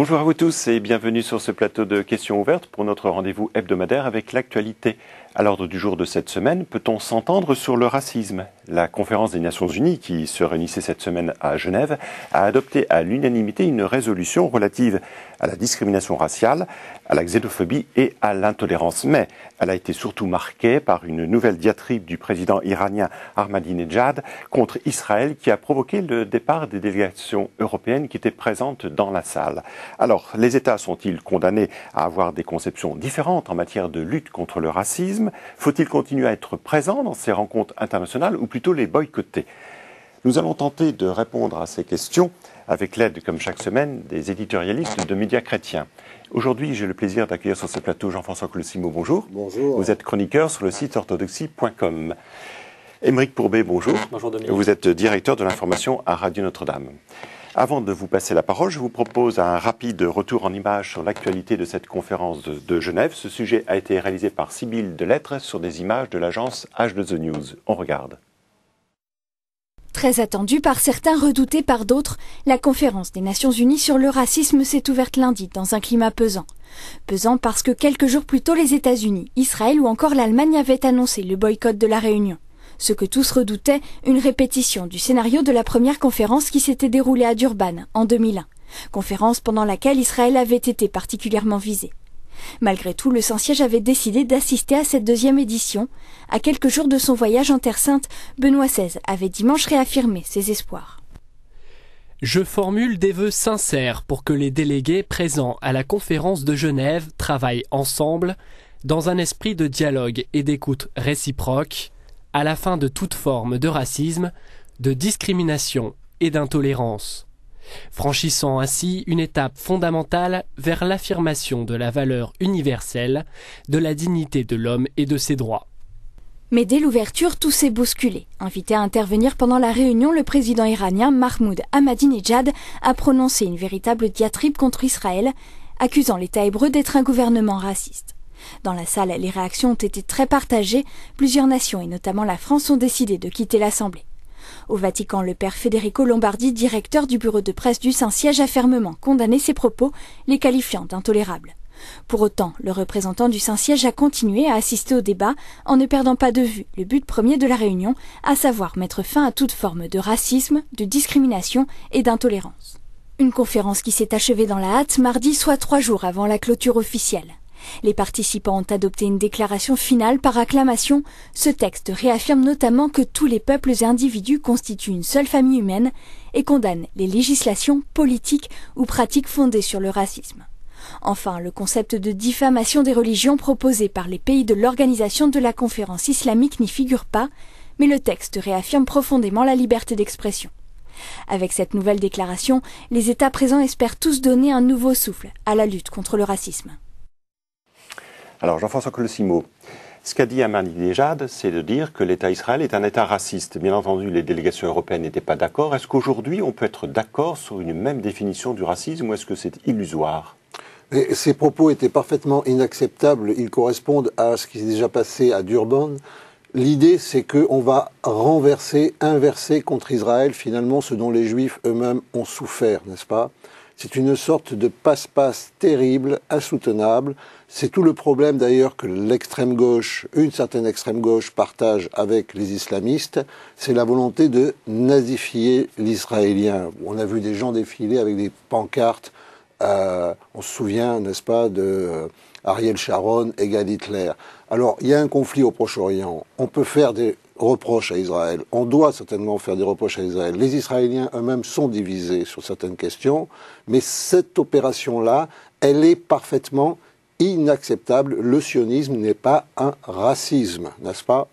Bonjour à vous tous et bienvenue sur ce plateau de questions ouvertes pour notre rendez-vous hebdomadaire avec l'actualité. À l'ordre du jour de cette semaine, peut-on s'entendre sur le racisme? La conférence des Nations Unies, qui se réunissait cette semaine à Genève, a adopté à l'unanimité une résolution relative à la discrimination raciale, à la xénophobie et à l'intolérance. Mais elle a été surtout marquée par une nouvelle diatribe du président iranien Ahmadinejad contre Israël qui a provoqué le départ des délégations européennes qui étaient présentes dans la salle. Alors, les États sont-ils condamnés à avoir des conceptions différentes en matière de lutte contre le racisme? Faut-il continuer à être présent dans ces rencontres internationales ou plutôt les boycotter? Nous allons tenter de répondre à ces questions avec l'aide, comme chaque semaine, des éditorialistes de médias chrétiens. Aujourd'hui, j'ai le plaisir d'accueillir sur ce plateau Jean-François Colosimo. Bonjour. Bonjour. Vous êtes chroniqueur sur le site orthodoxie.com. Émeric Pourbet, bonjour. Bonjour Dominique. Vous êtes directeur de l'information à Radio Notre-Dame. Avant de vous passer la parole, je vous propose un rapide retour en images sur l'actualité de cette conférence de Genève. Ce sujet a été réalisé par Sybille Delettre sur des images de l'agence H2O News. On regarde. Très attendue par certains, redoutée par d'autres, la conférence des Nations Unies sur le racisme s'est ouverte lundi dans un climat pesant. Pesant parce que quelques jours plus tôt, les États-Unis, Israël ou encore l'Allemagne avaient annoncé le boycott de la réunion. Ce que tous redoutaient, une répétition du scénario de la première conférence qui s'était déroulée à Durban en 2001. Conférence pendant laquelle Israël avait été particulièrement visé. Malgré tout, le Saint-Siège avait décidé d'assister à cette deuxième édition. À quelques jours de son voyage en Terre Sainte, Benoît XVI avait dimanche réaffirmé ses espoirs. Je formule des vœux sincères pour que les délégués présents à la conférence de Genève travaillent ensemble dans un esprit de dialogue et d'écoute réciproque à la fin de toute forme de racisme, de discrimination et d'intolérance, franchissant ainsi une étape fondamentale vers l'affirmation de la valeur universelle, de la dignité de l'homme et de ses droits. Mais dès l'ouverture, tout s'est bousculé. Invité à intervenir pendant la réunion, le président iranien Mahmoud Ahmadinejad a prononcé une véritable diatribe contre Israël, accusant l'État hébreu d'être un gouvernement raciste. Dans la salle, les réactions ont été très partagées. Plusieurs nations, et notamment la France, ont décidé de quitter l'Assemblée. Au Vatican, le père Federico Lombardi, directeur du bureau de presse du Saint-Siège, a fermement condamné ces propos, les qualifiant d'intolérables. Pour autant, le représentant du Saint-Siège a continué à assister au débat en ne perdant pas de vue le but premier de la réunion, à savoir mettre fin à toute forme de racisme, de discrimination et d'intolérance. Une conférence qui s'est achevée dans la hâte mardi, soit 3 jours avant la clôture officielle. Les participants ont adopté une déclaration finale par acclamation. Ce texte réaffirme notamment que tous les peuples et individus constituent une seule famille humaine et condamne les législations politiques ou pratiques fondées sur le racisme. Enfin, le concept de diffamation des religions proposé par les pays de l'organisation de la conférence islamique n'y figure pas, mais le texte réaffirme profondément la liberté d'expression. Avec cette nouvelle déclaration, les États présents espèrent tous donner un nouveau souffle à la lutte contre le racisme. Alors, Jean-François Colosimo, ce qu'a dit Ahmadinejad, c'est de dire que l'État Israël est un État raciste. Bien entendu, les délégations européennes n'étaient pas d'accord. Est-ce qu'aujourd'hui, on peut être d'accord sur une même définition du racisme ou est-ce que c'est illusoire? Et ces propos étaient parfaitement inacceptables. Ils correspondent à ce qui s'est déjà passé à Durban. L'idée, c'est qu'on va inverser contre Israël, finalement, ce dont les Juifs eux-mêmes ont souffert, n'est-ce pas? C'est une sorte de passe-passe terrible, insoutenable. C'est tout le problème d'ailleurs que l'extrême gauche, une certaine extrême gauche partage avec les islamistes, c'est la volonté de nazifier l'israélien. On a vu des gens défiler avec des pancartes, on se souvient, n'est-ce pas, de Ariel Sharon égale Hitler. Alors, il y a un conflit au Proche-Orient, on peut faire des reproches à Israël, on doit certainement faire des reproches à Israël. Les Israéliens eux-mêmes sont divisés sur certaines questions, mais cette opération-là, elle est parfaitement inacceptable. Le sionisme n'est pas un racisme, n'est-ce pas?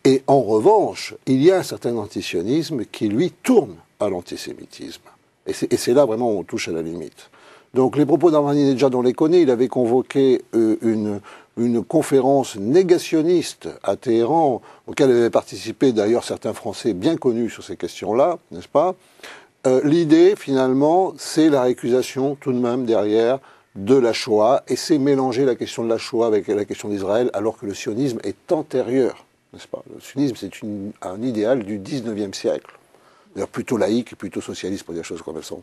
Et en revanche, il y a un certain antisionisme qui, lui, tourne à l'antisémitisme. Et c'est là vraiment où on touche à la limite. Donc les propos d'Ahmadinejad, on les connaît. Il avait convoqué une conférence négationniste à Téhéran, auquel avaient participé d'ailleurs certains Français bien connus sur ces questions-là, n'est-ce pas? L'idée, finalement, c'est la récusation tout de même derrière de la Shoah, et c'est mélanger la question de la Shoah avec la question d'Israël, alors que le sionisme est antérieur, n'est-ce pas? Le sionisme, c'est un idéal du 19e siècle. d'ailleurs plutôt laïques, plutôt socialistes pour dire les choses comme elles sont.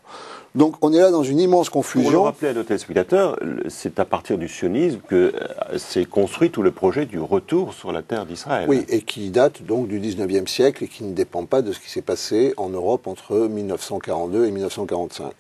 Donc on est là dans une immense confusion. Pour le rappeler à nos téléspectateurs, c'est à partir du sionisme que s'est construit tout le projet du retour sur la terre d'Israël. Oui, et qui date donc du 19e siècle et qui ne dépend pas de ce qui s'est passé en Europe entre 1942 et 1945.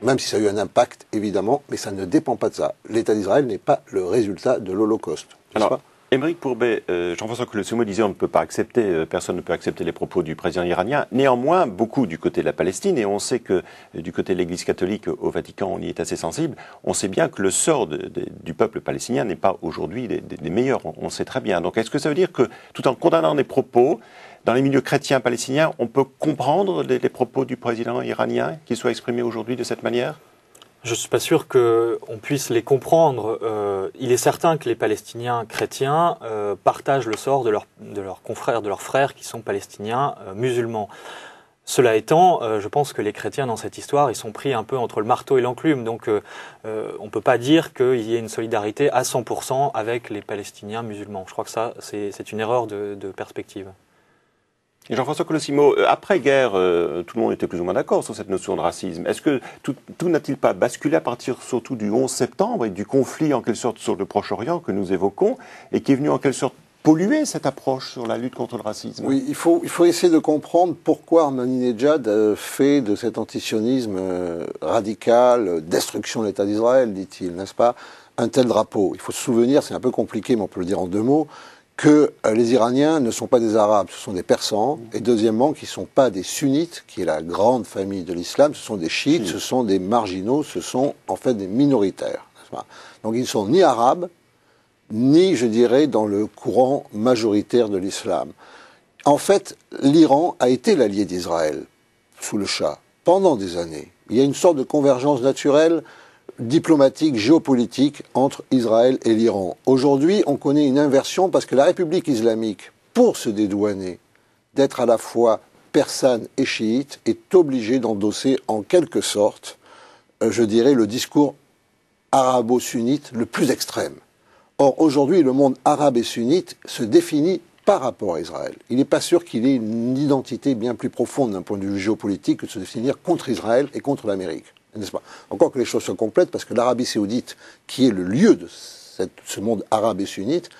Même si ça a eu un impact, évidemment, mais ça ne dépend pas de ça. L'État d'Israël n'est pas le résultat de l'Holocauste, n'est-ce pas ? Aymeric Pourbet, Jean-François Colossimo disait on ne peut pas accepter, personne ne peut accepter les propos du président iranien. Néanmoins, beaucoup du côté de la Palestine, et on sait que du côté de l'Église catholique au Vatican, on y est assez sensible, on sait bien que le sort du peuple palestinien n'est pas aujourd'hui des meilleurs, on sait très bien. Donc est-ce que ça veut dire que, tout en condamnant des propos, dans les milieux chrétiens palestiniens, on peut comprendre les propos du président iranien qui soient exprimés aujourd'hui de cette manière ? Je ne suis pas sûr qu'on puisse les comprendre. Il est certain que les Palestiniens chrétiens partagent le sort de leurs confrères, de leurs frères qui sont palestiniens musulmans. Cela étant, je pense que les chrétiens dans cette histoire, ils sont pris un peu entre le marteau et l'enclume. Donc on ne peut pas dire qu'il y ait une solidarité à 100% avec les Palestiniens musulmans. Je crois que ça, c'est une erreur de perspective. Et Jean-François Colossimo, après-guerre, tout le monde était plus ou moins d'accord sur cette notion de racisme. Est-ce que tout n'a-t-il pas basculé à partir surtout du 11 septembre et du conflit en quelque sorte sur le Proche-Orient que nous évoquons et qui est venu en quelque sorte polluer cette approche sur la lutte contre le racisme? Oui, il faut essayer de comprendre pourquoi Ahmadinejad fait de cet antisionisme radical, destruction de l'État d'Israël, dit-il, n'est-ce pas, un tel drapeau. Il faut se souvenir, c'est un peu compliqué, mais on peut le dire en deux mots, que les Iraniens ne sont pas des Arabes, ce sont des Persans, et deuxièmement, qu'ils ne sont pas des Sunnites, qui est la grande famille de l'islam, ce sont des Chiites, ce sont des marginaux, ce sont en fait des minoritaires. Donc ils ne sont ni Arabes, ni, je dirais, dans le courant majoritaire de l'islam. En fait, l'Iran a été l'allié d'Israël, sous le Shah, pendant des années. Il y a une sorte de convergence naturelle diplomatique, géopolitique entre Israël et l'Iran. Aujourd'hui, on connaît une inversion parce que la République islamique, pour se dédouaner d'être à la fois persane et chiite, est obligée d'endosser en quelque sorte, je dirais, le discours arabo-sunnite le plus extrême. Or, aujourd'hui, le monde arabe et sunnite se définit par rapport à Israël. Il n'est pas sûr qu'il ait une identité bien plus profonde d'un point de vue géopolitique que de se définir contre Israël et contre l'Amérique. N'est-ce pas ? Encore que les choses soient complètes, parce que l'Arabie saoudite, qui est le lieu de ce monde arabe et sunnite,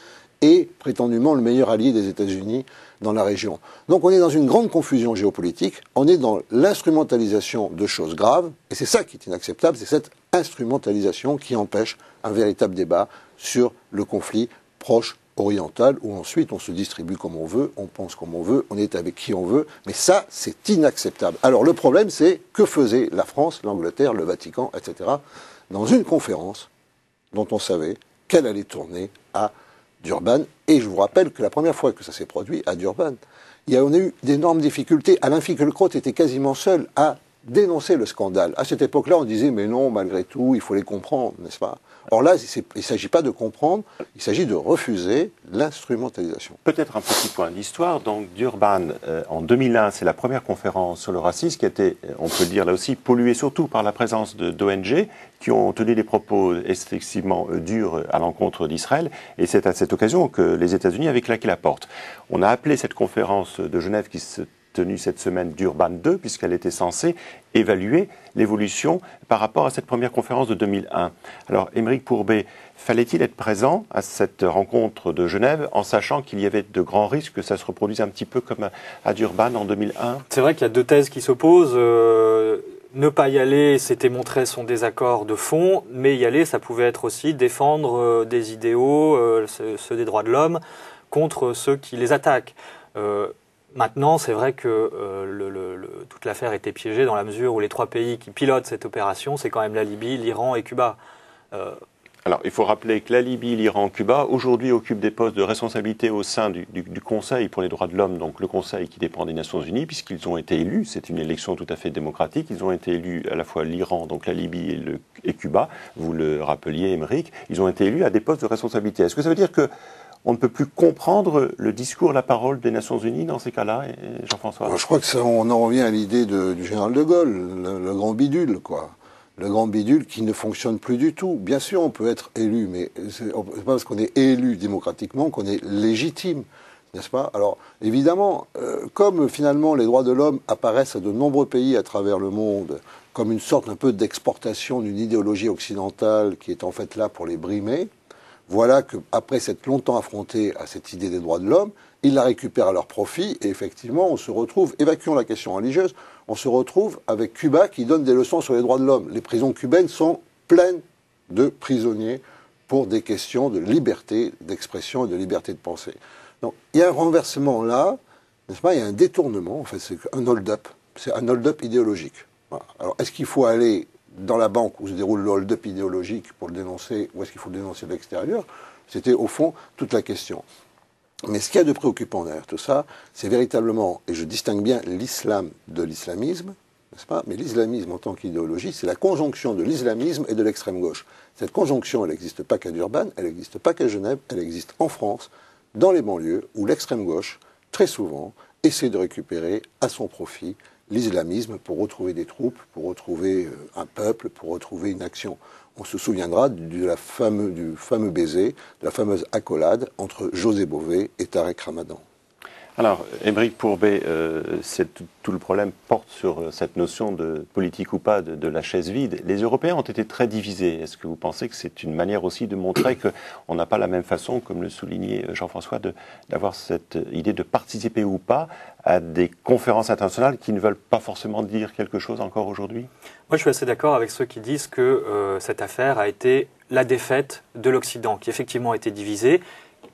est prétendument le meilleur allié des États-Unis dans la région. Donc on est dans une grande confusion géopolitique, on est dans l'instrumentalisation de choses graves, et c'est ça qui est inacceptable, c'est cette instrumentalisation qui empêche un véritable débat sur le conflit proche orientale, où ensuite on se distribue comme on veut, on pense comme on veut, on est avec qui on veut, mais ça, c'est inacceptable. Alors le problème, c'est que faisait la France, l'Angleterre, le Vatican, etc., dans une conférence dont on savait qu'elle allait tourner à Durban, et je vous rappelle que la première fois que ça s'est produit à Durban, on a eu d'énormes difficultés. Alain Finkielkraut était quasiment seul à dénoncer le scandale. À cette époque-là, on disait, mais non, malgré tout, il faut les comprendre, n'est-ce pas ? Or là, il ne s'agit pas de comprendre, il s'agit de refuser l'instrumentalisation. Peut-être un petit point d'histoire. Donc Durban, en 2001, c'est la première conférence sur le racisme qui a été, on peut le dire là aussi, polluée surtout par la présence d'ONG qui ont tenu des propos excessivement durs à l'encontre d'Israël. Et c'est à cette occasion que les États-Unis avaient claqué la porte. On a appelé cette conférence de Genève qui se tenue cette semaine d'Urban 2, puisqu'elle était censée évaluer l'évolution par rapport à cette première conférence de 2001. Alors, Aymeric Pourbet, fallait-il être présent à cette rencontre de Genève en sachant qu'il y avait de grands risques que ça se reproduise un petit peu comme à Durban en 2001 ? C'est vrai qu'il y a deux thèses qui s'opposent. Ne pas y aller, c'était montrer son désaccord de fond, mais y aller, ça pouvait être aussi défendre des idéaux, ceux des droits de l'homme, contre ceux qui les attaquent. Maintenant, c'est vrai que toute l'affaire était piégée dans la mesure où les trois pays qui pilotent cette opération, c'est quand même la Libye, l'Iran et Cuba. Alors, il faut rappeler que la Libye, l'Iran, Cuba, aujourd'hui occupent des postes de responsabilité au sein du Conseil pour les droits de l'homme, donc le Conseil qui dépend des Nations Unies, puisqu'ils ont été élus, c'est une élection tout à fait démocratique, ils ont été élus à la fois l'Iran, donc la Libye et Cuba, vous le rappeliez, Aymeric, ils ont été élus à des postes de responsabilité. Est-ce que ça veut dire que on ne peut plus comprendre le discours, la parole des Nations Unies dans ces cas-là, Jean-François ? Je crois que on en revient à l'idée du général de Gaulle, le grand bidule, quoi. Le grand bidule qui ne fonctionne plus du tout. Bien sûr, on peut être élu, mais c'est pas parce qu'on est élu démocratiquement qu'on est légitime. n'est-ce pas? Alors, évidemment, comme finalement les droits de l'homme apparaissent à de nombreux pays à travers le monde comme une sorte un peu d'exportation d'une idéologie occidentale qui est en fait là pour les brimer, voilà qu'après s'être longtemps affrontés à cette idée des droits de l'homme, ils la récupèrent à leur profit et effectivement on se retrouve, évacuons la question religieuse, on se retrouve avec Cuba qui donne des leçons sur les droits de l'homme. Les prisons cubaines sont pleines de prisonniers pour des questions de liberté d'expression et de liberté de pensée. Donc il y a un renversement là, n'est-ce pas? Il y a un détournement, en fait c'est un hold-up, c'est un hold-up idéologique. Voilà. Alors est-ce qu'il faut aller dans la banque où se déroule le hold-up idéologique pour le dénoncer, ou est-ce qu'il faut le dénoncer de l'extérieur? C'était au fond toute la question. Mais ce qu'il y a de préoccupant derrière tout ça, c'est véritablement, et je distingue bien l'islam de l'islamisme, n'est-ce pas? Mais l'islamisme en tant qu'idéologie, c'est la conjonction de l'islamisme et de l'extrême gauche. Cette conjonction, elle n'existe pas qu'à Durban, elle n'existe pas qu'à Genève, elle existe en France, dans les banlieues, où l'extrême gauche, très souvent, essaie de récupérer à son profit l'islamisme pour retrouver des troupes, pour retrouver un peuple, pour retrouver une action. On se souviendra du fameux baiser, de la fameuse accolade entre José Bové et Tarek Ramadan. Alors, Aymeric Pourbet, tout le problème porte sur cette notion de politique ou pas de la chaise vide. Les Européens ont été très divisés. Est-ce que vous pensez que c'est une manière aussi de montrer qu'on n'a pas la même façon, comme le soulignait Jean-François, d'avoir cette idée de participer ou pas à des conférences internationales qui ne veulent pas forcément dire quelque chose encore aujourd'hui? Moi, je suis assez d'accord avec ceux qui disent que cette affaire a été la défaite de l'Occident, qui effectivement a été divisé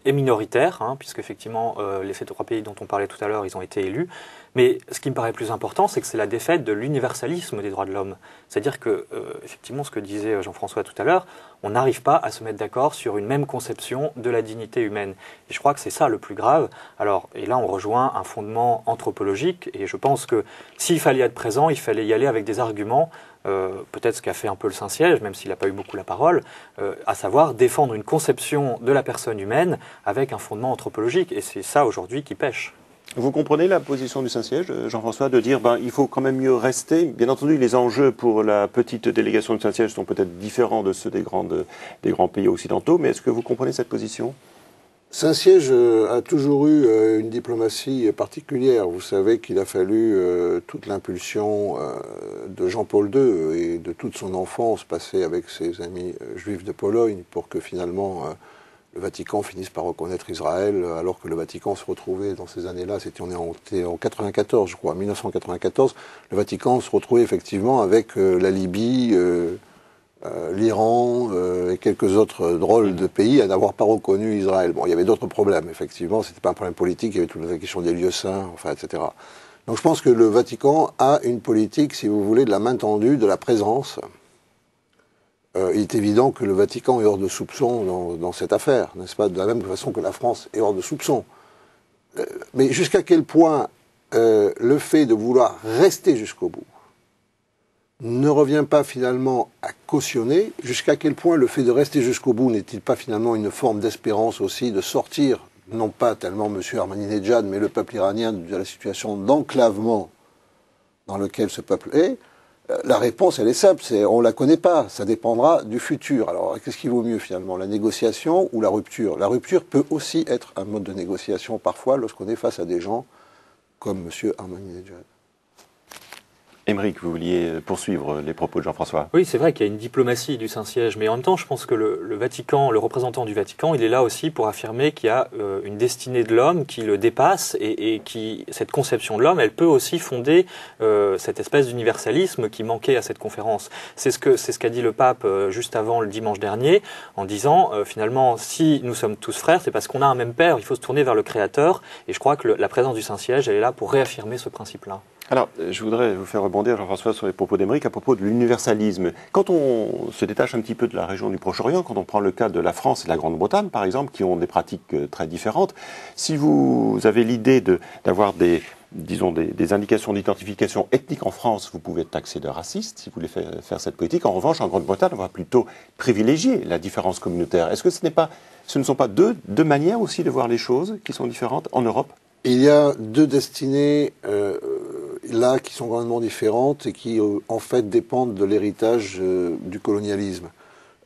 et minoritaire, puisque effectivement les 3 pays dont on parlait tout à l'heure, ils ont été élus. Mais ce qui me paraît plus important, c'est que c'est la défaite de l'universalisme des droits de l'homme. C'est-à-dire que, effectivement, ce que disait Jean-François tout à l'heure, on n'arrive pas à se mettre d'accord sur une même conception de la dignité humaine. Et je crois que c'est ça le plus grave. Alors, et là, on rejoint un fondement anthropologique, et je pense que s'il fallait être présent, il fallait y aller avec des arguments. Peut-être ce qu'a fait un peu le Saint-Siège, même s'il n'a pas eu beaucoup la parole, à savoir défendre une conception de la personne humaine avec un fondement anthropologique. Et c'est ça aujourd'hui qui pêche. Vous comprenez la position du Saint-Siège, Jean-François, de dire il faut quand même mieux rester. Bien entendu, les enjeux pour la petite délégation du Saint-Siège sont peut-être différents de ceux des grands pays occidentaux, mais est-ce que vous comprenez cette position? Saint-Siège a toujours eu une diplomatie particulière. Vous savez qu'il a fallu toute l'impulsion de Jean-Paul II et de toute son enfance passée avec ses amis juifs de Pologne pour que finalement le Vatican finisse par reconnaître Israël, alors que le Vatican se retrouvait dans ces années-là, on est en 94, je crois, 1994, le Vatican se retrouvait effectivement avec la Libye, l'Iran et quelques autres drôles de pays à n'avoir pas reconnu Israël. Bon, il y avait d'autres problèmes, effectivement, c'était pas un problème politique, il y avait toute la question des lieux saints, enfin, etc. Donc je pense que le Vatican a une politique, si vous voulez, de la main tendue, de la présence. Il est évident que le Vatican est hors de soupçon dans cette affaire, n'est-ce pas? De la même façon que la France est hors de soupçon. Mais jusqu'à quel point le fait de vouloir rester jusqu'au bout ne revient pas finalement à cautionner? Jusqu'à quel point le fait de rester jusqu'au bout n'est-il pas finalement une forme d'espérance aussi de sortir, non pas tellement M. Ahmadinejad, mais le peuple iranien de la situation d'enclavement dans lequel ce peuple est? La réponse, elle est simple, on ne la connaît pas, ça dépendra du futur. Alors, qu'est-ce qui vaut mieux finalement, la négociation ou la rupture? La rupture peut aussi être un mode de négociation parfois lorsqu'on est face à des gens comme M. Ahmadinejad. Aymeric, vous vouliez poursuivre les propos de Jean-François? Oui, c'est vrai qu'il y a une diplomatie du Saint-Siège, mais en même temps, je pense que le Vatican, le représentant du Vatican, il est là aussi pour affirmer qu'il y a une destinée de l'homme qui le dépasse et qui, cette conception de l'homme, elle peut aussi fonder cette espèce d'universalisme qui manquait à cette conférence. C'est ce qu'a dit le pape juste avant le dimanche dernier, en disant finalement, si nous sommes tous frères, c'est parce qu'on a un même père, il faut se tourner vers le Créateur, et je crois que la présence du Saint-Siège, elle est là pour réaffirmer ce principe-là. Alors, je voudrais vous faire rebondir, Jean-François, sur les propos d'Aymeric à propos de l'universalisme. Quand on se détache un petit peu de la région du Proche-Orient, quand on prend le cas de la France et de la Grande-Bretagne, par exemple, qui ont des pratiques très différentes, si vous avez l'idée d'avoir des indications d'identification ethnique en France, vous pouvez être taxé de raciste si vous voulez faire cette politique. En revanche, en Grande-Bretagne, on va plutôt privilégier la différence communautaire. Est-ce que ce ne sont pas deux manières aussi de voir les choses qui sont différentes en Europe? Il y a deux destinées là qui sont grandement différentes et qui en fait dépendent de l'héritage du colonialisme.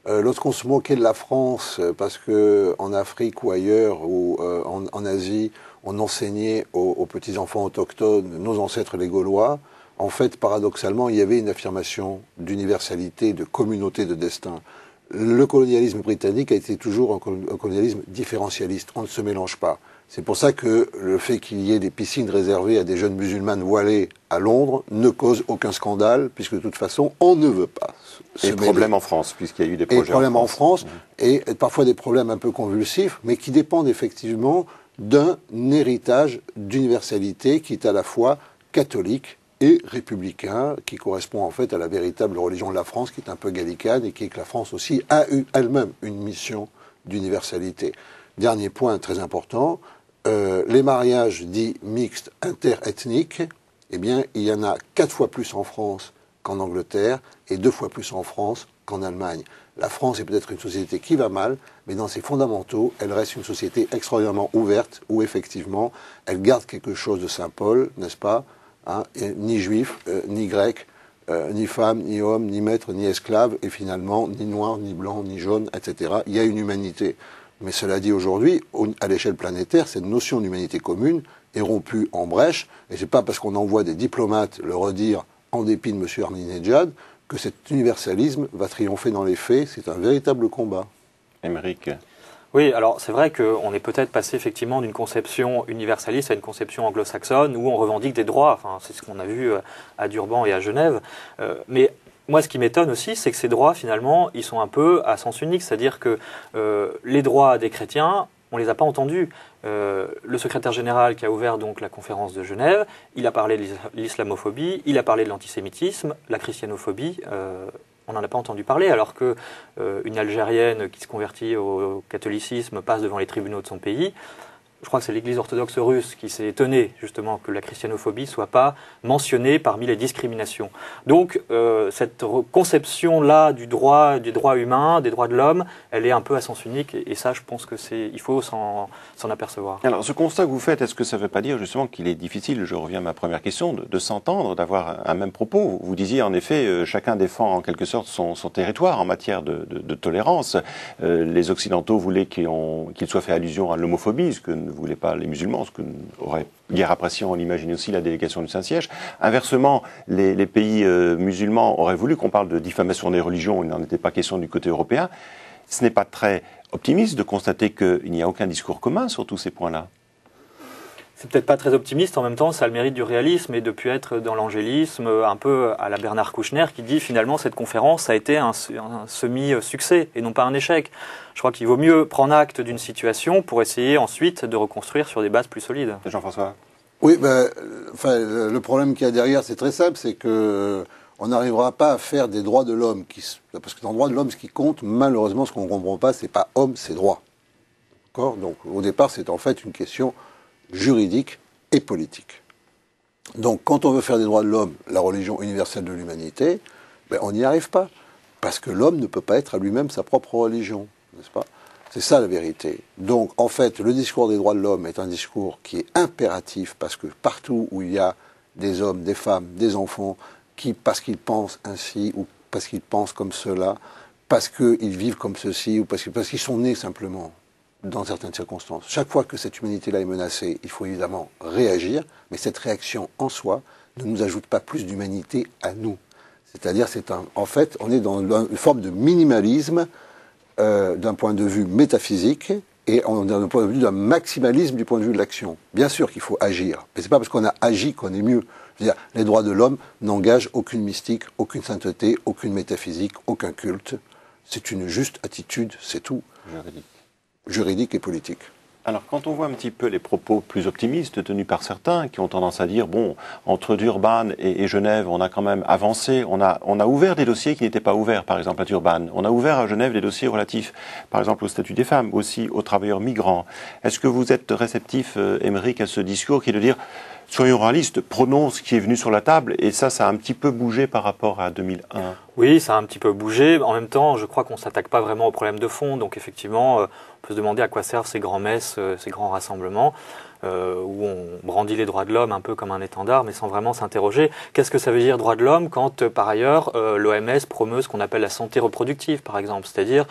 Lorsqu'on se moquait de la France parce que en Afrique ou ailleurs ou en Asie on enseignait aux petits-enfants autochtones, nos ancêtres les Gaulois, en fait, paradoxalement, il y avait une affirmation d'universalité, de communauté de destin. Le colonialisme britannique a été toujours un colonialisme différentialiste. On ne se mélange pas. C'est pour ça que le fait qu'il y ait des piscines réservées à des jeunes musulmanes voilées à Londres ne cause aucun scandale, puisque de toute façon, on ne veut pas se mêler. Et problème en France, puisqu'il y a eu des projets en France. Et parfois des problèmes un peu convulsifs, mais qui dépendent effectivement d'un héritage d'universalité qui est à la fois catholique et républicain, qui correspond en fait à la véritable religion de la France, qui est un peu gallicane, et qui est que la France aussi a eu elle-même une mission d'universalité. Dernier point très important, les mariages dits mixtes interethniques, eh bien, il y en a 4 fois plus en France qu'en Angleterre, et 2 fois plus en France qu'en Allemagne. La France est peut-être une société qui va mal, mais dans ses fondamentaux, elle reste une société extraordinairement ouverte, où effectivement, elle garde quelque chose de Saint-Paul, n'est-ce pas ? Ni juif, ni grec, ni femme, ni homme, ni maître, ni esclave, et finalement, ni noir, ni blanc, ni jaune, etc. Il y a une humanité. Mais cela dit, aujourd'hui, à l'échelle planétaire, cette notion d'humanité commune est rompue en brèche, et c'est pas parce qu'on envoie des diplomates le redire en dépit de M. Ahmadinejad que cet universalisme va triompher dans les faits. C'est un véritable combat. Aymeric. Oui, alors c'est vrai qu'on est peut-être passé effectivement d'une conception universaliste à une conception anglo-saxonne où on revendique des droits. Enfin, c'est ce qu'on a vu à Durban et à Genève. Mais moi, ce qui m'étonne aussi, c'est que ces droits, finalement, ils sont un peu à sens unique. C'est-à-dire que les droits des chrétiens, on les a pas entendus. Le secrétaire général qui a ouvert donc la conférence de Genève, il a parlé de l'islamophobie, il a parlé de l'antisémitisme, la christianophobie. On n'en a pas entendu parler, alors que une Algérienne qui se convertit au catholicisme passe devant les tribunaux de son pays. Je crois que c'est l'Église orthodoxe russe qui s'est étonnée justement que la christianophobie ne soit pas mentionnée parmi les discriminations. Donc cette conception-là des droits humains, des droits de l'homme, elle est un peu à sens unique et ça je pense que il faut s'en apercevoir. Alors ce constat que vous faites, est-ce que ça ne veut pas dire justement qu'il est difficile, je reviens à ma première question, de s'entendre, d'avoir un même propos? Vous disiez en effet, chacun défend en quelque sorte son territoire en matière de tolérance. Les Occidentaux voulaient qu'il soit fait allusion à l'homophobie, ce que ne voulaient pas les musulmans, ce que aurait guère apprécié, on l'imagine aussi, la délégation du Saint-Siège. Inversement, les pays musulmans auraient voulu qu'on parle de diffamation des religions, il n'en était pas question du côté européen. Ce n'est pas très optimiste de constater qu'il n'y a aucun discours commun sur tous ces points-là. C'est peut-être pas très optimiste, en même temps ça a le mérite du réalisme et de pu être dans l'angélisme, un peu à la Bernard Kouchner qui dit finalement cette conférence a été un semi-succès et non pas un échec. Je crois qu'il vaut mieux prendre acte d'une situation pour essayer ensuite de reconstruire sur des bases plus solides. Jean-François? Oui, le problème qu'il y a derrière, c'est très simple, c'est que on n'arrivera pas à faire des droits de l'homme, parce que dans le droit de l'homme, ce qui compte, malheureusement, ce qu'on ne comprend pas, c'est pas homme, c'est droit. D'accord ? Donc au départ, c'est en fait une question juridique et politique. Donc, quand on veut faire des droits de l'homme, la religion universelle de l'humanité, on n'y arrive pas. Parce que l'homme ne peut pas être à lui-même sa propre religion, n'est-ce pas ? C'est ça la vérité. Donc, en fait, le discours des droits de l'homme est un discours qui est impératif, parce que partout où il y a des hommes, des femmes, des enfants, qui, parce qu'ils pensent ainsi, ou parce qu'ils pensent comme cela, parce qu'ils vivent comme ceci, ou parce qu'ils sont nés simplement, dans certaines circonstances. Chaque fois que cette humanité-là est menacée, il faut évidemment réagir, mais cette réaction en soi ne nous ajoute pas plus d'humanité à nous. C'est-à-dire, en fait, on est dans une forme de minimalisme d'un point de vue métaphysique et d'un point de vue d'un maximalisme du point de vue de l'action. Bien sûr qu'il faut agir, mais c'est pas parce qu'on a agi qu'on est mieux. C'est-à-dire, les droits de l'homme n'engagent aucune mystique, aucune sainteté, aucune métaphysique, aucun culte. C'est une juste attitude, c'est tout. Juridique et politique. Alors, quand on voit un petit peu les propos plus optimistes tenus par certains, qui ont tendance à dire, bon, entre Durban et Genève, on a quand même avancé, on a ouvert des dossiers qui n'étaient pas ouverts, par exemple à Durban. On a ouvert à Genève des dossiers relatifs, par exemple, au statut des femmes, aussi aux travailleurs migrants. Est-ce que vous êtes réceptif, Aymeric, à ce discours qui est de dire, soyons réalistes, prenons ce qui est venu sur la table, et ça a un petit peu bougé par rapport à 2001. Oui, ça a un petit peu bougé. En même temps, je crois qu'on ne s'attaque pas vraiment au problème de fond. Donc effectivement, on peut se demander à quoi servent ces grands messes, ces grands rassemblements. où on brandit les droits de l'homme un peu comme un étendard, mais sans vraiment s'interroger. Qu'est-ce que ça veut dire droits de l'homme quand, par ailleurs, l'OMS promeut ce qu'on appelle la santé reproductive, par exemple, c'est-à-dire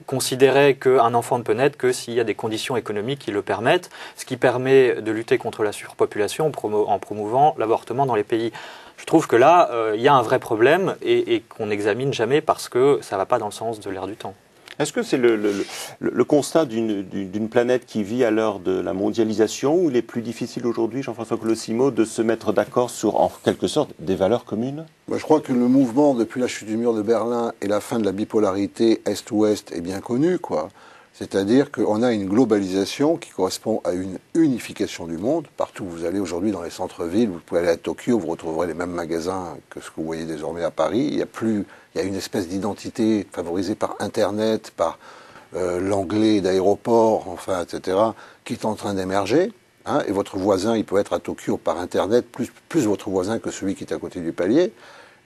considérer qu'un enfant ne peut naître que s'il y a des conditions économiques qui le permettent, ce qui permet de lutter contre la surpopulation en promouvant l'avortement dans les pays. Je trouve que là, il y a un vrai problème et qu'on n'examine jamais parce que ça ne va pas dans le sens de l'air du temps. Est-ce que c'est le constat d'une planète qui vit à l'heure de la mondialisation où il est plus difficile aujourd'hui, Jean-François Colosimo, de se mettre d'accord sur, en quelque sorte, des valeurs communes ? Je crois que le mouvement depuis la chute du mur de Berlin et la fin de la bipolarité Est-Ouest est bien connu, quoi. C'est-à-dire qu'on a une globalisation qui correspond à une unification du monde. Partout où vous allez aujourd'hui dans les centres-villes, vous pouvez aller à Tokyo, vous retrouverez les mêmes magasins que ce que vous voyez désormais à Paris. Il y a une espèce d'identité favorisée par Internet, par l'anglais d'aéroport, enfin, etc., qui est en train d'émerger. Hein, et votre voisin, il peut être à Tokyo par Internet, plus votre voisin que celui qui est à côté du palier.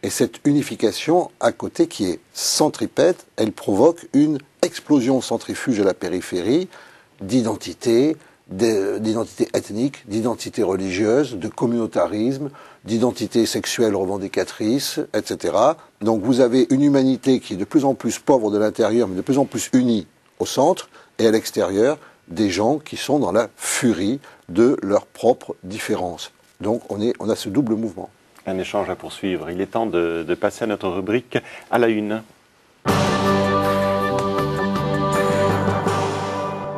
Et cette unification à côté qui est centripète, elle provoque une explosion centrifuge à la périphérie d'identité ethnique, d'identité religieuse, de communautarisme, d'identité sexuelle revendicatrice, etc. Donc vous avez une humanité qui est de plus en plus pauvre de l'intérieur, mais de plus en plus unie au centre, et à l'extérieur, des gens qui sont dans la furie de leurs propres différences. Donc on a ce double mouvement. Un échange à poursuivre. Il est temps de passer à notre rubrique à la une.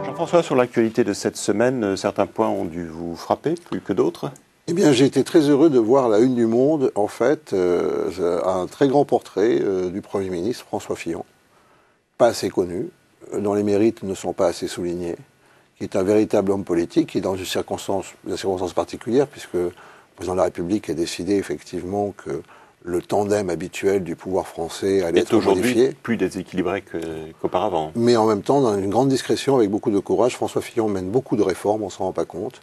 Jean-François, sur l'actualité de cette semaine, certains points ont dû vous frapper plus que d'autres ? Eh bien, j'ai été très heureux de voir la une du Monde, en fait, un très grand portrait du Premier ministre, François Fillon, pas assez connu, dont les mérites ne sont pas assez soulignés, qui est un véritable homme politique, qui est dans une circonstance particulière, puisque le président de la République a décidé effectivement que le tandem habituel du pouvoir français allait être modifié. Aujourd'hui plus déséquilibré qu'auparavant. Mais en même temps, dans une grande discrétion, avec beaucoup de courage, François Fillon mène beaucoup de réformes, on ne s'en rend pas compte.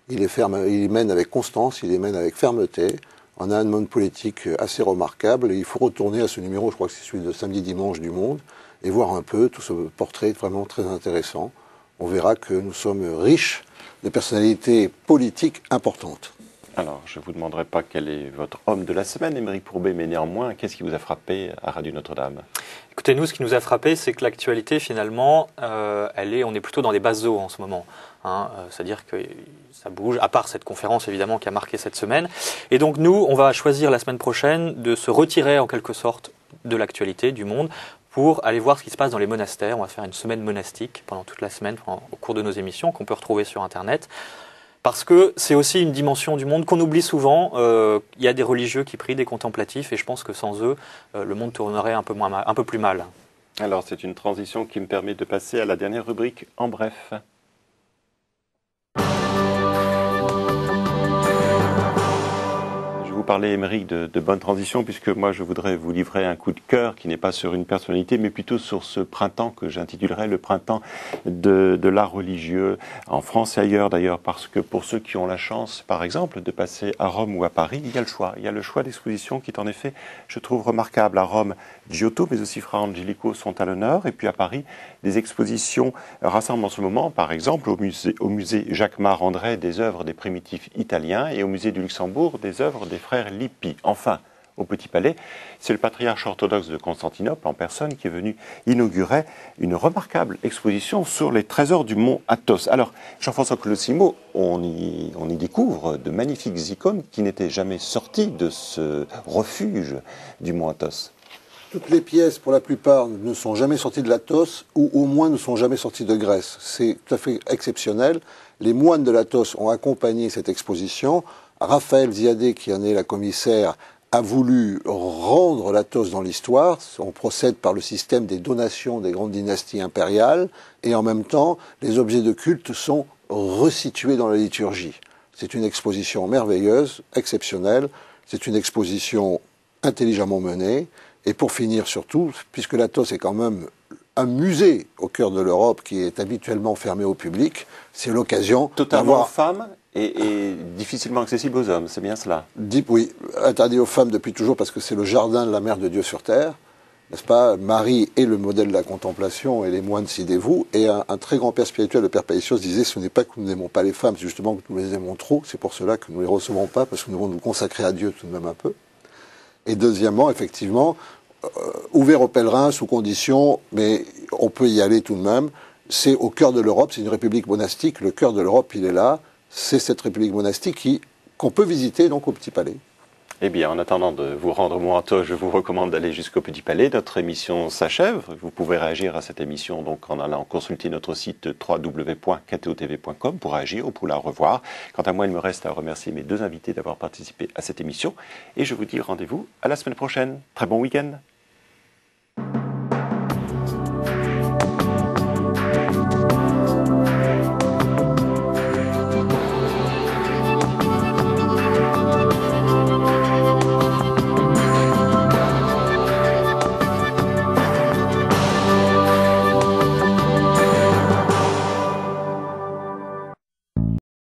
Il les mène avec constance, il les mène avec fermeté. On a un monde politique assez remarquable et il faut retourner à ce numéro, je crois que c'est celui de samedi-dimanche du Monde, et voir un peu tout ce portrait vraiment très intéressant. On verra que nous sommes riches de personnalités politiques importantes. Alors, je ne vous demanderai pas quel est votre homme de la semaine, Aymeric Pourbet, mais néanmoins, qu'est-ce qui vous a frappé à Radio Notre-Dame ? Écoutez, nous, ce qui nous a frappé, c'est que l'actualité, finalement, on est plutôt dans des basses eaux en ce moment. C'est-à-dire que ça bouge, à part cette conférence, évidemment, qui a marqué cette semaine. Et donc, nous, on va choisir la semaine prochaine de se retirer, en quelque sorte, de l'actualité, du monde, pour aller voir ce qui se passe dans les monastères. On va faire une semaine monastique pendant toute la semaine, au cours de nos émissions, qu'on peut retrouver sur Internet. Parce que c'est aussi une dimension du monde qu'on oublie souvent. Il y a des religieux qui prient, des contemplatifs, et je pense que sans eux, le monde tournerait un peu plus mal. Alors, c'est une transition qui me permet de passer à la dernière rubrique, en bref. Vous parlez, Aymeric, de bonne transition, puisque moi je voudrais vous livrer un coup de cœur qui n'est pas sur une personnalité, mais plutôt sur ce printemps que j'intitulerais le printemps de l'art religieux, en France et ailleurs d'ailleurs, parce que pour ceux qui ont la chance, par exemple, de passer à Rome ou à Paris, il y a le choix. Il y a le choix d'exposition qui est en effet, je trouve, remarquable. À Rome, Giotto, mais aussi Fra Angelico sont à l'honneur, et puis à Paris, des expositions rassemblent en ce moment, par exemple, au musée Jacquemart André, des œuvres des primitifs italiens, et au musée du Luxembourg, des œuvres des frères Lippi. Enfin, au Petit Palais, c'est le patriarche orthodoxe de Constantinople en personne qui est venu inaugurer une remarquable exposition sur les trésors du mont Athos. Alors, Jean-François Colosimo, on y découvre de magnifiques icônes qui n'étaient jamais sorties de ce refuge du mont Athos. Toutes les pièces, pour la plupart, ne sont jamais sorties de l'Athos, ou au moins ne sont jamais sorties de Grèce. C'est tout à fait exceptionnel. Les moines de l'Athos ont accompagné cette exposition. Raphaël Ziadé, qui en est la commissaire, a voulu rendre l'Athos dans l'histoire. On procède par le système des donations des grandes dynasties impériales, et en même temps, les objets de culte sont resitués dans la liturgie. C'est une exposition merveilleuse, exceptionnelle. C'est une exposition intelligemment menée. Et pour finir surtout, puisque l'Athos est quand même un musée au cœur de l'Europe qui est habituellement fermé au public, c'est l'occasion totalement aux femmes et difficilement accessible aux hommes, c'est bien cela? Oui, interdit aux femmes depuis toujours parce que c'est le jardin de la Mère de Dieu sur Terre. n'est-ce pas? Marie est le modèle de la contemplation et les moines s'y dévouent. Et un très grand père spirituel, le père Paisios, disait, ce n'est pas que nous n'aimons pas les femmes, c'est justement que nous les aimons trop. C'est pour cela que nous ne les recevons pas, parce que nous devons nous consacrer à Dieu tout de même un peu. Et deuxièmement, effectivement, ouvert aux pèlerins sous condition, mais on peut y aller tout de même. C'est au cœur de l'Europe, c'est une république monastique. Le cœur de l'Europe, il est là. C'est cette république monastique qu'on peut visiter donc au Petit Palais. Eh bien, en attendant de vous rendre Moanto, je vous recommande d'aller jusqu'au Petit Palais. Notre émission s'achève. Vous pouvez réagir à cette émission donc en allant consulter notre site www.ktotv.com pour réagir ou pour la revoir. Quant à moi, il me reste à remercier mes deux invités d'avoir participé à cette émission. Et je vous dis rendez-vous à la semaine prochaine. Très bon week-end.